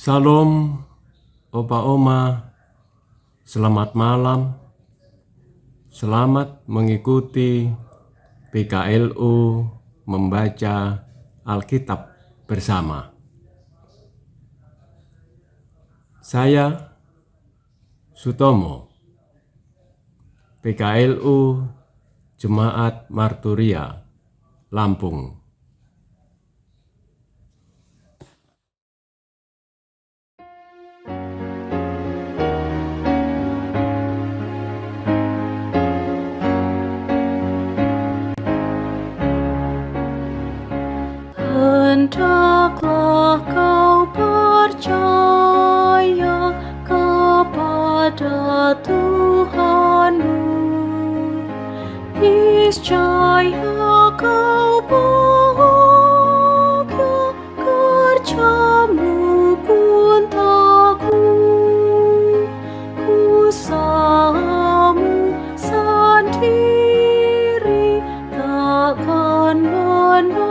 Salam, Opa Oma, selamat malam. Selamat mengikuti PKLU membaca Alkitab bersama. Saya Sutomo, PKLU Jemaat Marturia, Lampung. Hendaklah kau percaya kepada Tuhanmu, niscaya kau bahagia, kerjamu pun teguh, usahamu sendiri takkan menolongmu.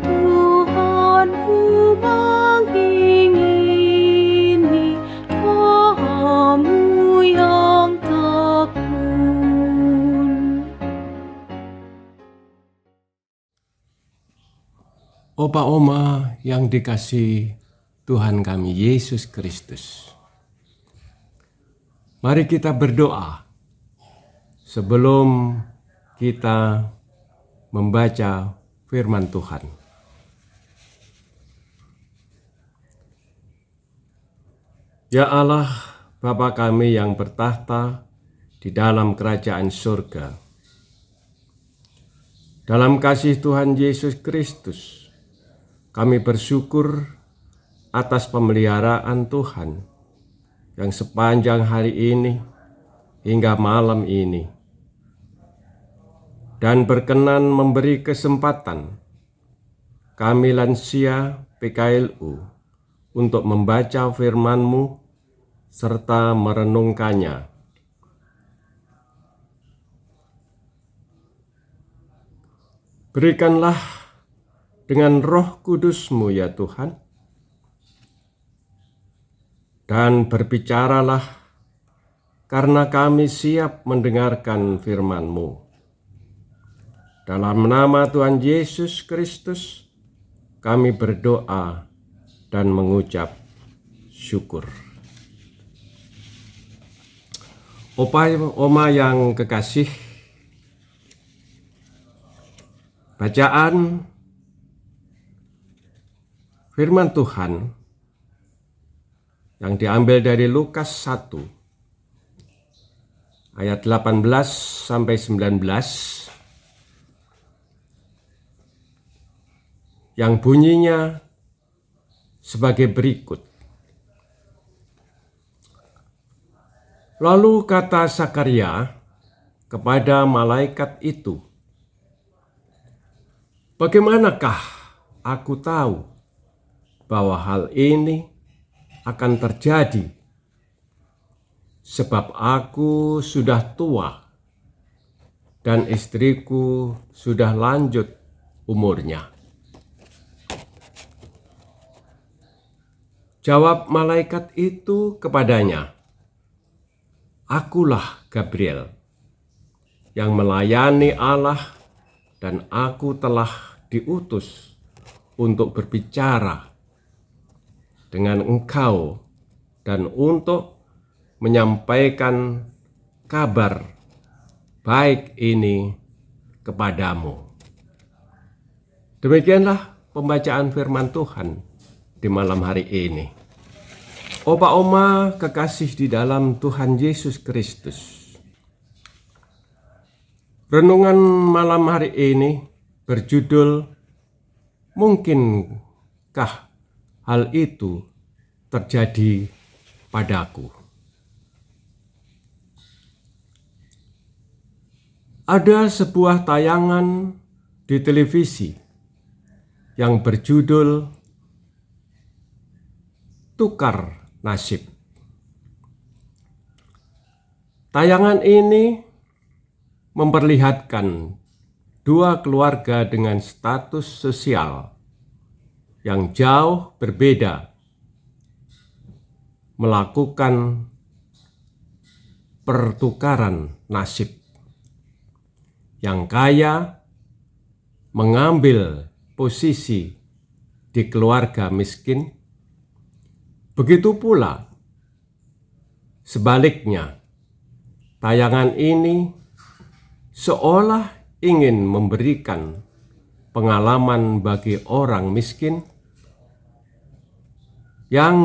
Tuhanmu mengingini doamu yang tekun. Opa Oma yang dikasihi Tuhan kami Yesus Kristus. Mari kita berdoa sebelum kita membaca firman Tuhan. Ya Allah, Bapa kami yang bertahta di dalam kerajaan surga, dalam kasih Tuhan Yesus Kristus, kami bersyukur atas pemeliharaan Tuhan yang sepanjang hari ini hingga malam ini, dan berkenan memberi kesempatan kami lansia PKLU untuk membaca firman-Mu serta merenungkannya. Berikanlah dengan Roh Kudus-Mu ya Tuhan, dan berbicaralah karena kami siap mendengarkan firman-Mu. Dalam nama Tuhan Yesus Kristus, kami berdoa dan mengucap syukur. Opa Oma yang kekasih, bacaan firman Tuhan yang diambil dari Lukas 1 ayat 18 sampai 19 yang bunyinya sebagai berikut. Lalu kata Zakaria kepada malaikat itu, "Bagaimanakah aku tahu bahwa hal ini akan terjadi, sebab aku sudah tua dan istriku sudah lanjut umurnya?" Jawab malaikat itu kepadanya, "Akulah Gabriel yang melayani Allah, dan aku telah diutus untuk berbicara dengan engkau dan untuk menyampaikan kabar baik ini kepadamu." Demikianlah pembacaan firman Tuhan di malam hari ini. Opa Oma kekasih di dalam Tuhan Yesus Kristus. Renungan malam hari ini berjudul "Mungkinkah hal itu terjadi padaku?" Ada sebuah tayangan di televisi yang berjudul "Tukar Nasib". Tayangan ini memperlihatkan dua keluarga dengan status sosial yang jauh berbeda melakukan pertukaran nasib. Yang kaya mengambil posisi di keluarga miskin, begitu pula sebaliknya. Tayangan ini seolah ingin memberikan pengalaman bagi orang miskin yang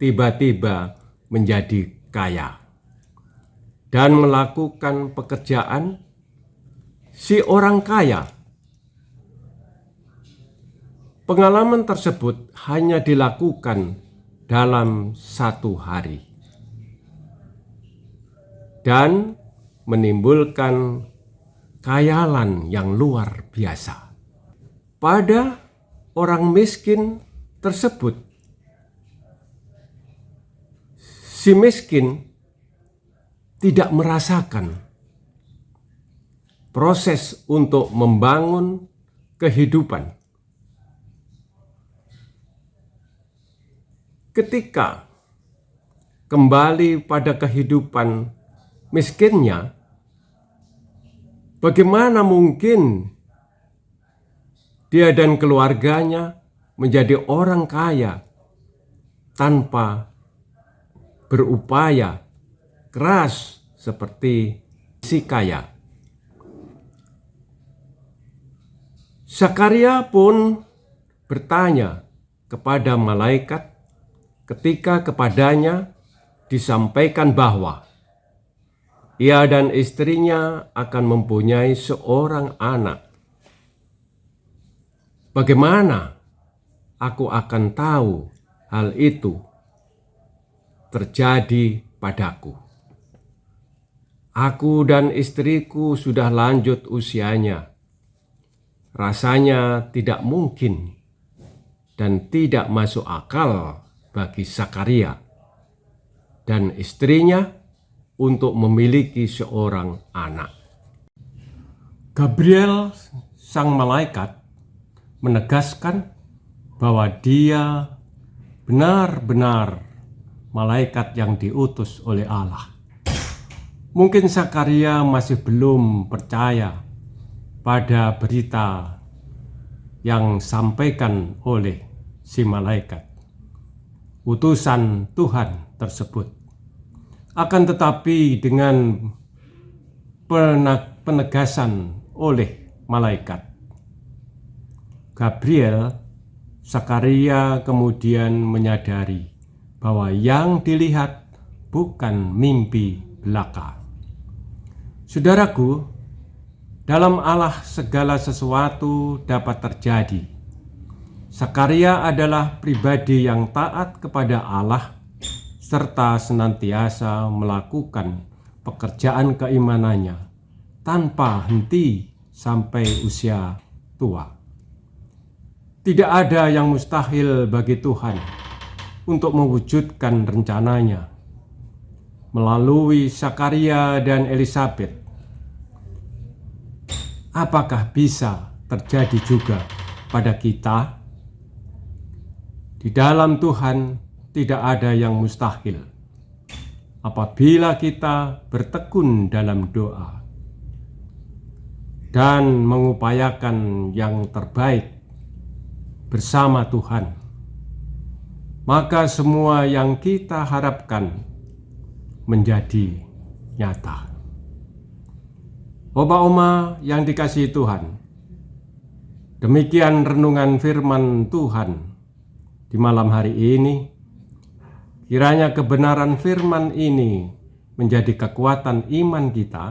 tiba-tiba menjadi kaya dan melakukan pekerjaan si orang kaya. Pengalaman tersebut hanya dilakukan dalam 1 hari dan menimbulkan khayalan yang luar biasa pada orang miskin tersebut. Si miskin tidak merasakan proses untuk membangun kehidupan. Ketika kembali pada kehidupan miskinnya, bagaimana mungkin dia dan keluarganya menjadi orang kaya tanpa berupaya keras seperti si kaya? Zakaria pun bertanya kepada malaikat ketika kepadanya disampaikan bahwa ia dan istrinya akan mempunyai seorang anak. Bagaimana aku akan tahu hal itu terjadi padaku? Aku dan istriku sudah lanjut usianya. Rasanya tidak mungkin dan tidak masuk akal bagi Zakaria dan istrinya untuk memiliki seorang anak. Gabriel, sang malaikat, menegaskan bahwa dia benar-benar malaikat yang diutus oleh Allah. Mungkin Zakaria masih belum percaya pada berita yang sampaikan oleh si malaikat, utusan Tuhan tersebut. Akan tetapi dengan penegasan oleh malaikat Gabriel, Zakaria kemudian menyadari bahwa yang dilihat bukan mimpi belaka. Saudaraku, dalam Allah segala sesuatu dapat terjadi. Zakaria adalah pribadi yang taat kepada Allah serta senantiasa melakukan pekerjaan keimanannya tanpa henti sampai usia tua. Tidak ada yang mustahil bagi Tuhan untuk mewujudkan rencananya. Melalui Zakaria dan Elisabet, apakah bisa terjadi juga pada kita? Di dalam Tuhan tidak ada yang mustahil apabila kita bertekun dalam doa dan mengupayakan yang terbaik bersama Tuhan. Maka semua yang kita harapkan menjadi nyata. Oma-oma yang dikasihi Tuhan, demikian renungan firman Tuhan di malam hari ini. Kiranya kebenaran firman ini menjadi kekuatan iman kita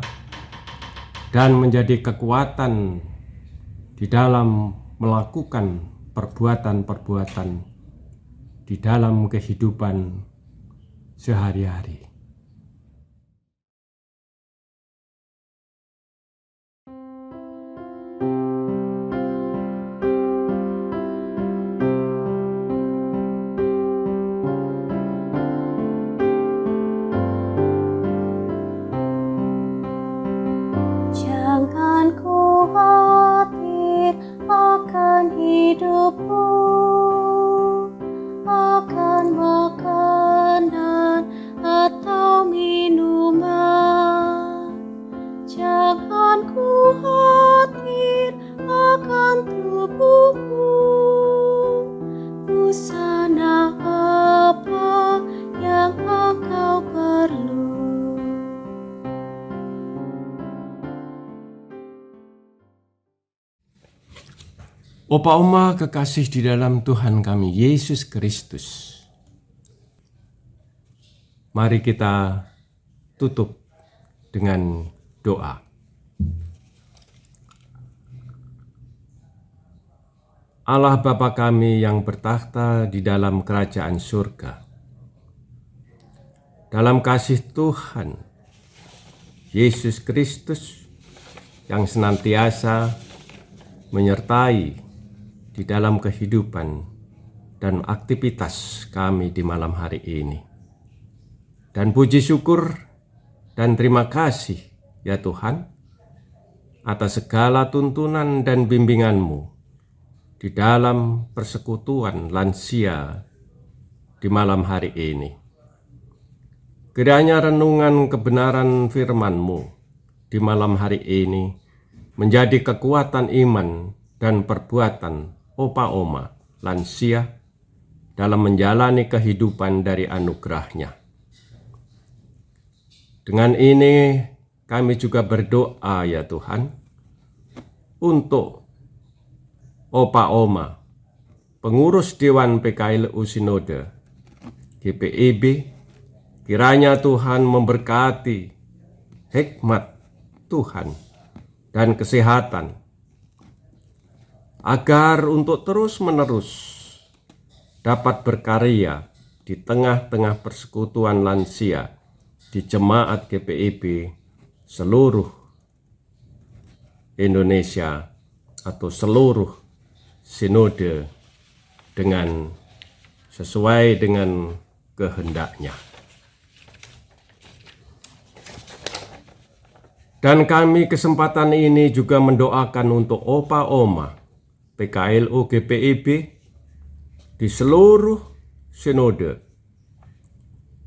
dan menjadi kekuatan di dalam melakukan perbuatan-perbuatan di dalam kehidupan sehari-hari. Jangan khawatir akan hidupmu. Opa Oma kekasih di dalam Tuhan kami Yesus Kristus, mari kita tutup dengan doa. Allah Bapa kami yang bertakhta di dalam kerajaan surga, dalam kasih Tuhan Yesus Kristus yang senantiasa menyertai di dalam kehidupan dan aktivitas kami di malam hari ini. Dan puji syukur dan terima kasih ya Tuhan atas segala tuntunan dan bimbingan-Mu di dalam persekutuan lansia di malam hari ini. Kiranya renungan kebenaran firman-Mu di malam hari ini menjadi kekuatan iman dan perbuatan Opa Oma lansia dalam menjalani kehidupan dari anugerah-Nya. Dengan ini kami juga berdoa ya Tuhan untuk Opa Oma, pengurus Dewan PKLU Sinode GPIB, kiranya Tuhan memberkati hikmat Tuhan dan kesehatan, agar untuk terus-menerus dapat berkarya di tengah-tengah persekutuan lansia di jemaat GPIB seluruh Indonesia atau seluruh sinode dengan sesuai dengan kehendak-Nya. Dan kami kesempatan ini juga mendoakan untuk Opa Oma PKLU GPIB di seluruh sinode.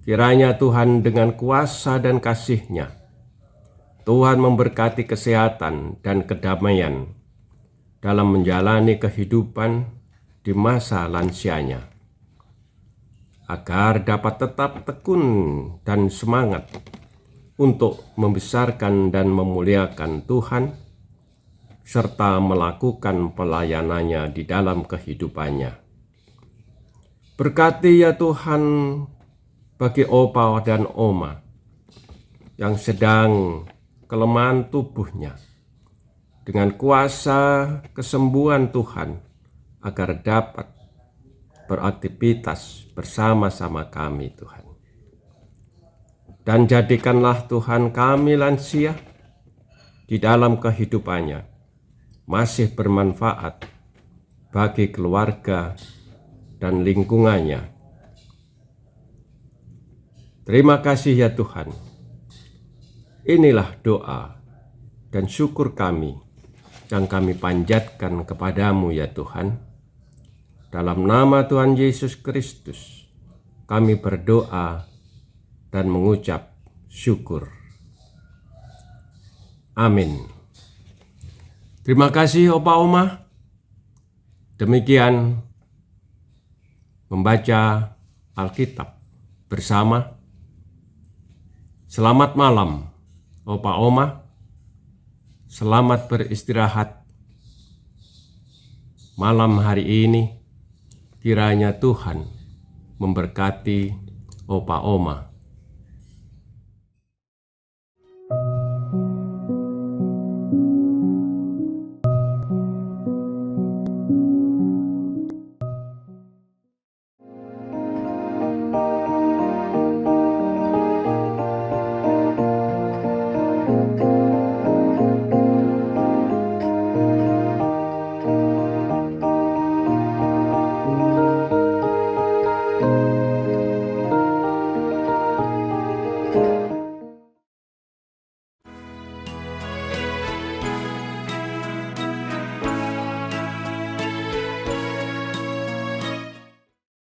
Kiranya Tuhan dengan kuasa dan kasih-Nya, Tuhan memberkati kesehatan dan kedamaian dalam menjalani kehidupan di masa lansianya, agar dapat tetap tekun dan semangat untuk membesarkan dan memuliakan Tuhan, serta melakukan pelayanannya di dalam kehidupannya. Berkati ya Tuhan bagi Opa dan Oma yang sedang kelemahan tubuhnya, dengan kuasa kesembuhan Tuhan, agar dapat beraktivitas bersama-sama kami Tuhan. Dan jadikanlah Tuhan kami lansia di dalam kehidupannya masih bermanfaat bagi keluarga dan lingkungannya. Terima kasih ya Tuhan. Inilah doa dan syukur kami yang kami panjatkan kepadamu ya Tuhan. Dalam nama Tuhan Yesus Kristus kami berdoa dan mengucap syukur. Amin. Terima kasih Opa Oma. Demikian membaca Alkitab bersama. Selamat malam Opa Oma. Selamat beristirahat malam hari ini. Kiranya Tuhan memberkati Opa Oma